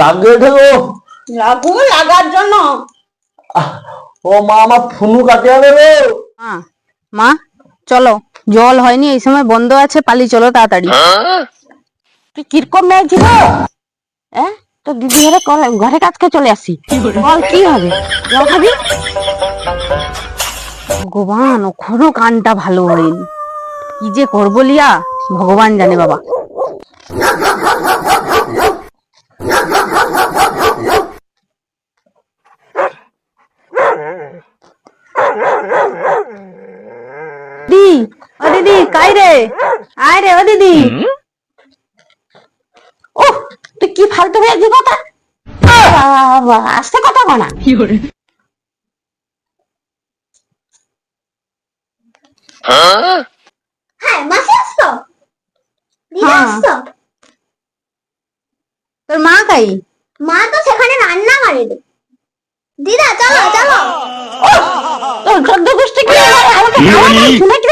লাগিয়ে দেবো। লাগু লাগার জন্য। ও মা, আমার ফোনু কাটিয়ে দেবে। মা চলো, জল হয়নি এই সময়, বন্ধ আছে, পালি চলো তাড়াতাড়ি। তুই কিরকম মেয়ে ছিল? তো দিদি ঘরে ঘরে কাজকে চলে আসি, বল কি হবে? জল খাবি? ভগবান, ওখনো কানটা ভালো হয়নি, কি যে করবো লিয়া ভগবান জানে বাবা। ও দিদি কাই রে, আয় রে ও দিদি। ও তুই কি ফালতু হয়েছি কথা, আসতে কথা কনা। হ্যাঁ মাসি আসছো, দিদা আসছো। তোর মা কাই? মা তো সেখানে রান্না করে। দিদা চলো চলো। তোর চোদ্দ গোষ্ঠী কি শুনে কি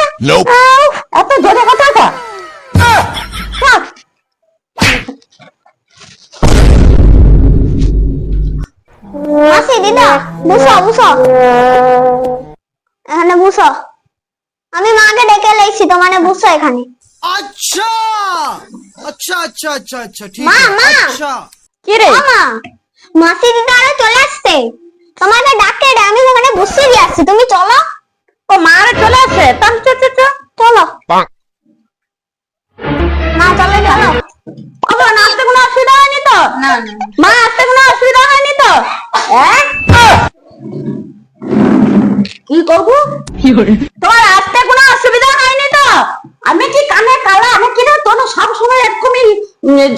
এত জোরে কথা কর? মাসি দিদা বুঝো বুঝো, এখানে বুঝো, আমি মাকে ডেকে লেছি তো, মানে বুঝছো এখানে। अच्छा अच्छा अच्छा अच्छा अच्छा ठीक মা है মা अच्छा। কি রে? ও মা, মাসি দিদারা চলে আসছে, তোমাকে ডাকে রে, আমি সেখানে বসে দিয়ে আসছি, তুমি চলো। ও মারা চলে আসে, তাম চলো মা, চলো চলো। আসতে কোনো অসুবিধা হয়নি তো? না মা আসতে কোনো অসুবিধা হয়নি তো? কি করবো? তোমার আসতে কোনো অসুবিধা হয়নি তো? আমি কি কানে কালা নাকি না? তোর সব সময় এরকমই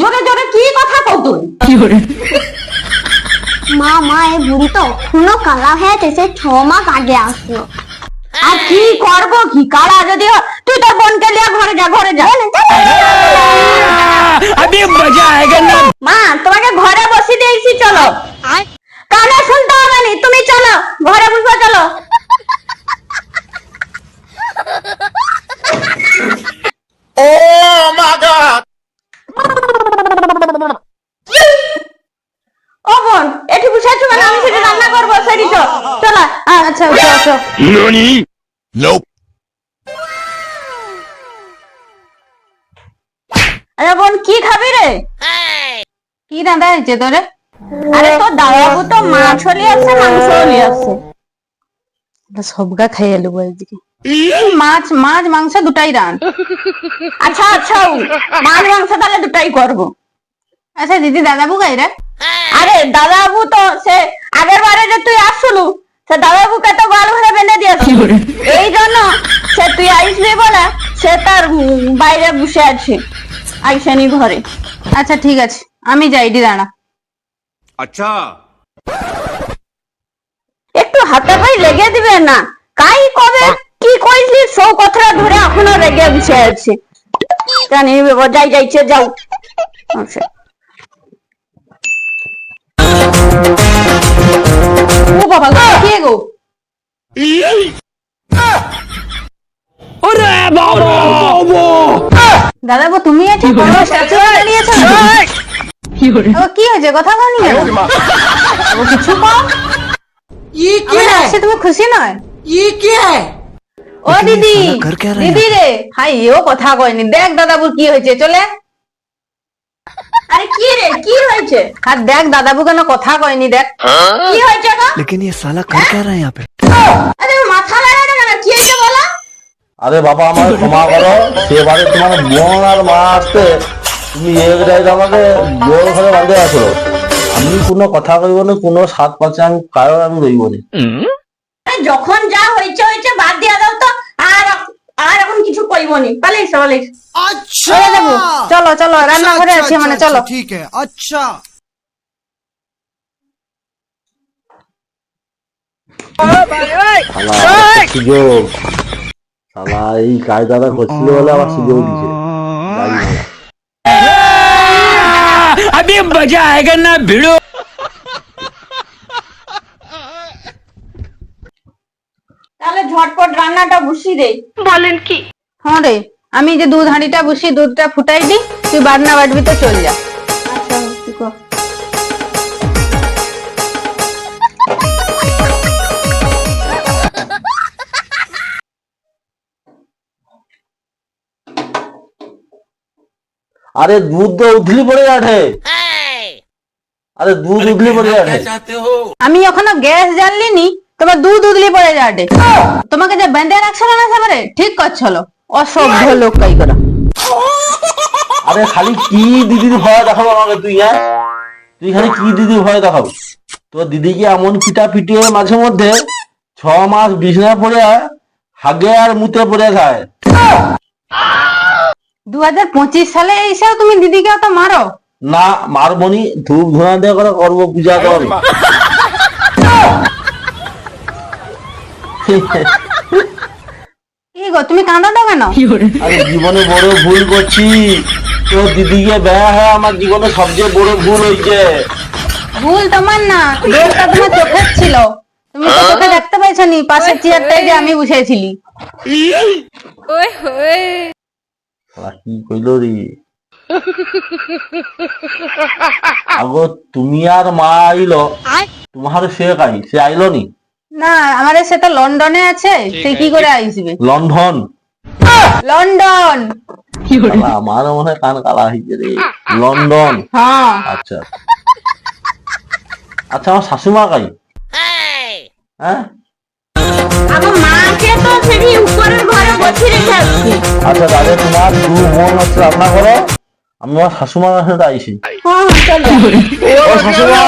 জোরে জোরে কি কথা কও তুই? মা মা এই বুড়ি তো এখনো কালা হয়ে গেছে, 6 মাস আগে আসলো। আর কি করবো, কি কালা যদি তুই তোর বোনকে লিয়ে ঘরে যা, ঘরে যা। अभी मजा आएगा ना। মা তোমাকে ঘরে বসে দিয়েছি, চলো। কানে শুনতে হবে না, তুমি চলো ঘরে বসবো, চলো। Oh my God! ও বোন, এটি বসে আছো মানে আমি সেটা রান্না করবো, সেটি তো চলো। আচ্ছা আচ্ছা। NANI? Nope. আরে বোন কি খাবি রে? কি রান্না হয়েছে তোরে? আরে তোর দাদাবু তো মাছ হলি আছে, মাংস হলি আছে, সবগা খাইয়ে নেবো এদিকে। মাছ মাছ মাংস দুটাই রান। আচ্ছা আচ্ছা, মাছ মাংস তাহলে দুটাই করবো। আচ্ছা দিদি, দাদাবু গাই রে? আরে দাদাবু তো সে আগের বারে যে তুই আসলু, সে দাদাবুকে তো গাল ভরে বেঁধে দিয়েছি, এই জন্য সে তুই আইসবি বলে সে তার বাইরে বসে আছে, আইসেনি ঘরে। আচ্ছা ঠিক আছে, আমি যাই দি, দাঁড়া। अच्छा। একটু হাতে পায়ে লেগে দিবে না? কাই কবে কি কইলি সব কথা ধরে এখনো রেগে বসে আছে। জানি যাই যাইছে, যাও। আচ্ছা ও বাবা কে গো? अरे बाबा দাদা গো তুমি আছো, স্ট্যাচু বানিয়েছো? কি হয়েছে, কথা বলনি কেন? কিছু কও। ये क्या है? সে তুমি খুশি নয়? ये क्या है? ও দিদি, দিদি রে, হাই ও কথা কয়নি, দেখ দাদাবুর কি হয়েছে, চলে। আরে কি রে, কি হয়েছে? আর দেখ দাদাবু কেন কথা কয়নি, দেখ কি হয়েছে গো? लेकिन ये साला कर क्या रहा है यहाँ पे? আরে মাথা লাগা না কেন, কি হয়েছে বলো? আরে বাবা, আমাকে ক্ষমা করো, সেবারে তোমার বোন আর মা আসতে তুমি এক রাত আমাকে জোর ঘরে বাঁধে আসো। আমি কোনো কথা কইব না, কোনো সাত পাঁচে আমি কারো আমি রইব না। যখন যা হয়েছে হয়েছে, বাদ দিয়া দাও তো, আর আর এখন কিছু কইবনি, পালিস পালিস। अच्छा চলো চলো, রান্না করে আছি মানে, চলো। ठीक है अच्छा। সুযোগ শালা এই কায়দাটা করছিল বলে আবার সুযোগ দিছে। अभी मजा आएगा ना भिड़ो। তাহলে ঝটপট রান্নাটা বসিয়ে দে। বলেন কি? হ্যাঁ রে, আমি যে দুধ হাঁড়িটা বসিয়ে দুধটা ফুটাই দি, তুই বাটনা বাটবি তো চল যা। আচ্ছা अरे दूध तो उथली पड़े जाठे अरे दूध उथली पड़े जाठे আমি এখনো গ্যাস জ্বালিনি তোমার দুধ উদলি পড়ে যাবে তোমাকে যে বেঁধে রাখছিল না সেবারে ঠিক করছিল অসভ্য লোক কাই করা अरे खाली की দিদির ভয় দেখাবো আমাকে তুই হ্যাঁ তুই খালি কি দিদির ভয় দেখাবো তোর দিদিকে এমন পিটা পিটিয়ে মাঝে মধ্যে 6 মাস বিছানায় পড়ে হাগে আর মুতে পড়ে খায় 2025 সালে এসেও তুমি দিদিকে অত মারো না মারবনি ধূপ ধোঁয়া দিয়ে করে করবো পূজা কর কি গো তুমি কাঁদো তো কেন আরে জীবনে বড় ভুল করছি তোর দিদিকে বেয়া হয় আমার জীবনে সবচেয়ে বড় ভুল হয়েছে ভুল তোমার না দোষটা তোমার চোখের ছিল তুমি তো চোখে দেখতে পাইছো নি পাশের চেয়ারটাই যে আমি বসেছিলি শালা কি কইলো রে আগো তুমি আর মা আইলো তোমার সে কাই সে আইলো নি না আমাদের সে তো লন্ডনে আছে সে কি করে আসবে লন্ডন লন্ডন শালা, আমার মনে হয় কান কালা হয়েছে রে লন্ডন হ্যাঁ আচ্ছা আচ্ছা আমার শাশুমা কাই হ্যাঁ আমার মাকে তো সেটি উপরের ঘরে বসে রেখে আসছি আচ্ছা তাহলে তোমার দু বোন হচ্ছে রান্না করো আমি আমার শাশুমার সাথে আইসি ও শাশুমা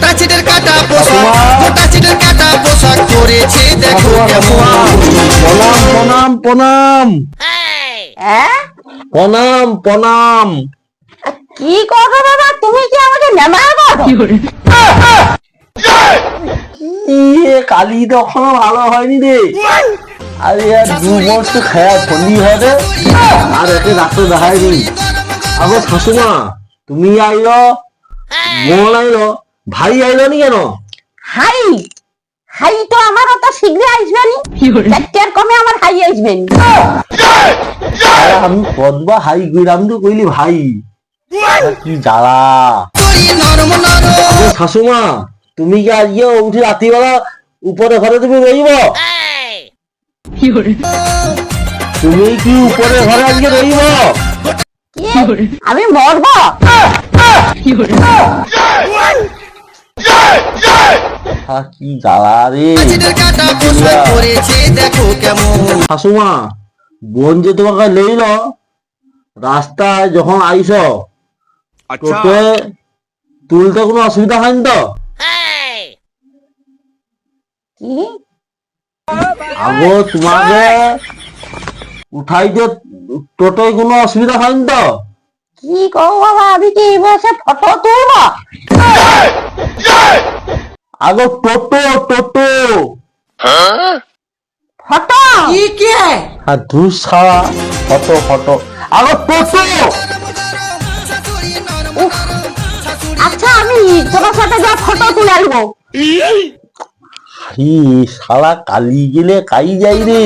টাচিটের কাটা পোশাক শাশুমা টাচিটের কাটা পোশাক পরেছে দেখো শাশুমা, কেমন প্রণাম প্রণাম হ্যাঁ প্রণাম প্রণাম কি করো বাবা তুমি কি আমাকে নেমা করো ইয়ে কালি তো এখনো ভালো হয়নি রে আরে আর 2 বছর তো খায়া ঠন্ডি হয় রে আর একে ডাক্তার দেখায়নি আগো শাশুমা তুমি আইলো বোন আইলো ভাই আইলো নি কেন হাই হাই তো আমার অত শীঘ্র আসবে নি চারটার কমে আমার হাই আসবে নি আরে আমি কদবা হাই গইলাম তো কইলি ভাই আরে কি জ্বালা করি নরম নরম আগো শাশুমা তুমি কি আজকে উঠে রাত্রিবেলা উপরে ঘরে তুমি রইব তুমি কি উপরে ঘরে আজকে রইব আমি মরবো কি জ্বালা রে টাচিটের কাটা পোশাক পরেছে দেখো কেমন শাশুমা বোন যে তোমাকে লইল রাস্তায় যখন আইস अच्छा তোকে তুলতে কোনো অসুবিধা হয়নি তো কি আগো তোমাকে উঠাইতে টোটোয় কোনো অসুবিধা হয়নি তো কি কও বাবা আমি কি এই বসে ফটো তুলবো আগো টোটো টোটো ফটো আর ধুস ছাড়া ফটো ফটো আগো টোটো আচ্ছা আমি তোমার সাথে যা ফটো তুলে আনবো ই শালা কালি গেলে কাই যাই রে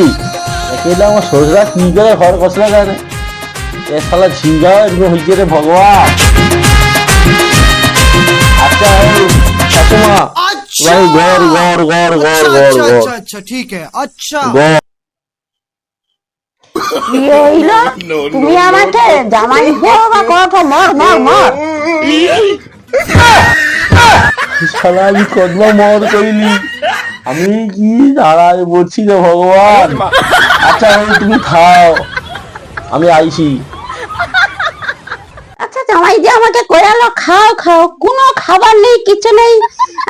একেলে আমার শ্বশুরা কি করে ঘর কষলে কেন এ শালা ঝিঙ্গা এরকম হয়েছে রে ভগবান আচ্ছা এই শাশুমা अच्छा ভাই ঘর ঘর ঘর ঘর ঘর अच्छा ঘর अच्छा अच्छा ठीक है अच्छा ঘর কি হইলো তুমি আমাকে জামাই হও বা কথা মর মর মর শালা আমি কদমা মর কইলি আমি কি দাঁড়ায় বলছি রে ভগবান আচ্ছা এই তুমি খাও আমি আইছি আচ্ছা জামাই যে আমাকে কয়ালো খাও খাও কোনো খাবার নেই কিছু নেই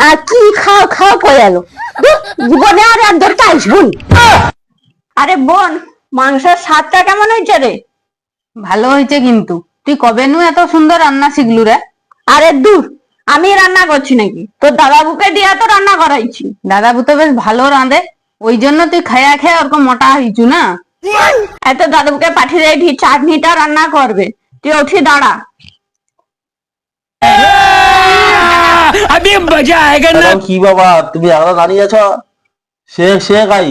আর কি খাও খাও কয়ালো জীবনে আর একদম আসবো আরে বোন মাংসের স্বাদটা কেমন হয়েছে রে ভালো হয়েছে কিন্তু তুই কবে নু এত সুন্দর রান্না শিখলু রে আরে দূর আমি রান্না করছি নাকি তোর দাদাবুকে দিয়া তো রান্না করাইছি দাদাবু তো বেশ ভালো রাঁধে ওই জন্য তুই খায়া খেয়ে ওরকম মোটা হইছু না এত দাদাবুকে পাঠিয়ে দেয় চাটনিটা রান্না করবে তুই উঠি দাঁড়া अभी मजा आएगा ना এখন কি বাবা তুমি এখনো দাঁড়িয়ে আছো সে সে গাই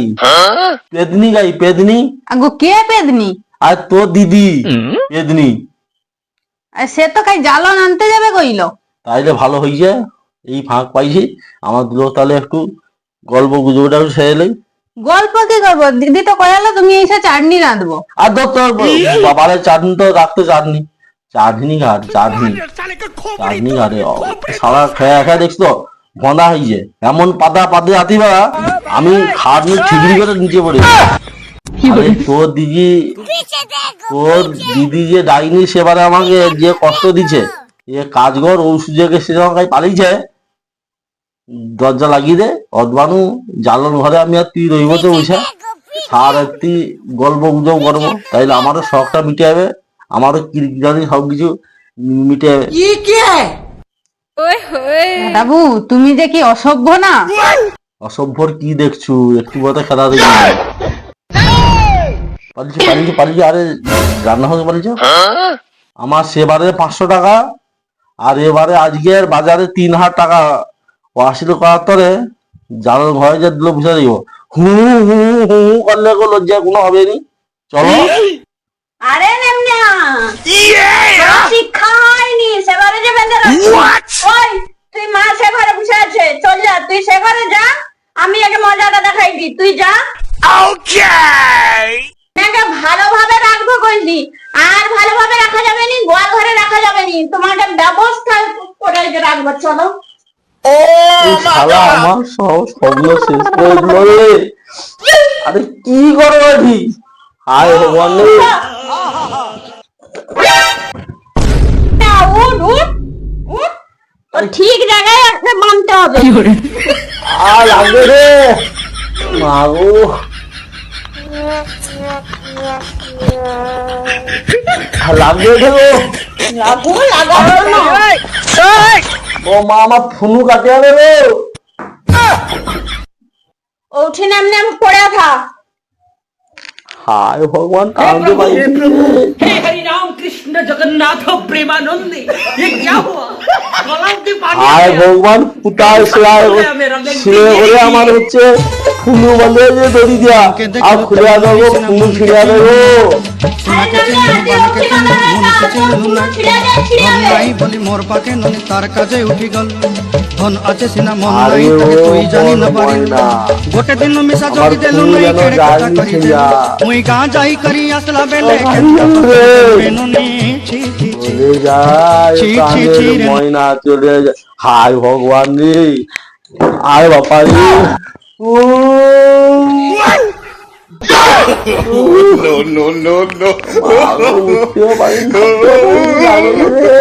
পেদনি গাই পেদনি আগো কে পেদনি আর তোর দিদি পেদনি আর সে তো কাই জ্বালন আনতে যাবে কইলো তাইলে ভালো হয়েছে এই ফাঁক পাইছি আমার দুটো তাহলে একটু গল্প গুজবটা একটু সেরে লই গল্প কি করবো দিদি তো কয়ালো তুমি এসে চাটনি রাঁধবো আর ধর তোর বাবারের চাটনি তো রাখতো চাটনি চাঁদনি ঘাট, চাঁদনি ঘাটে সারা খেয়া খেয়া দেখছো তো গন্ধা হয়েছে, এমন পাতা পাতে আতিবা আমি খাট নিয়ে ঠিকরি করে নিচে পড়ে গেছি। আরে তোর দিদি যে ডাইনি সেবারে আমাকে যে কষ্ট দিচ্ছে, এ কাজঘর ঔষধকে সে আমাকে পালিয়েছে, দরজা লাগিয়ে দে অদবানু জ্বালানো ঘরে আমি আর তুই রইব তো বসে সারাতি গল্প গুজব করবো, তাইলে আমারও শখটা মিটে যাবে, আমারও কিরকিরানি সবকিছু মিটে যাবে। বাবু তুমি যে কি অসভ্য না। অসভ্যর কি দেখছু, একটু কথা খেলা দেখি পালিয়েছি আরে রান্না হতে পালিয়েছ। আমার সেবারে 500 টাকা আর এবারে আজকের বাজারে 3000 টাকা ওয়াসিল করার তরে জানার ঘরে যে দিল বুঝে দিব হু হু হু করলে কোনো লজ্জা কোনো হবে নি। চলো আরে নেমনা শিক্ষা হয়নি সেবারে যে বেঁধে রাখছি। ওই তুই মা সেবারে বসে আছে, চল যা তুই সেবারে যা, আমি আগে মজাটা দেখাই দি, তুই যা। ওকে ভালোভাবে রাখবো কইলি, আর ভালোভাবে রাখা যাবে নি, গোয়াল ঘরে রাখা যাবে নি, তোমাকে ব্যবস্থা করে রাখবো। চলো এই শালা আমার সব স্বপ্ন শেষ করে দিল রে। আরে কি করো এটি, হায় ভগবান রে। উঠ উঠ উঠ, তো ঠিক জায়গায় একটা বাঁধতে হবে। আর লাগবে রে মাগো, লাগবে রে গো। লাগু লাগাবো না। ও মা আমার ফুনু কাটে আনে রে। উঠে নামনে আমি পড়ে থা। হায় ভগবান কাঁদতে পাইছি। हे हरि राम कृष्ण जगन्नाथ प्रेमानंद, ये क्या हुआ? गलाव की पानी হায় ভগবান পুতায় শিলায় শিলে করে আমার হচ্ছে ফুনু বলে যে দড়ি দিয়া আর খুলে দেবো ফুনু ছিড়ে দেবো। বলি মোর পাকে ননি তার কাজে উঠি গল ধন আছে সিনা মন আরে নাই তাকে ও তুই জানি না মন পারি ময়না, গোটে দিন মিশা আমার জড়ি দেলু ফুল নাই যেন কেড়ে কথা যায়নি করি ছিড়া। মুই গাঁ যাই করি আসলা বেলে বেনুনি ছি ছি ছি চলে যায় ছি, ছি, প্রাণের ছি রে। ময়না চলে যায়। হায় ভগবান রে, আয় বাপা রে। ও No, no, no, no. মাগো, উঠতেও পারি না, জানো রে।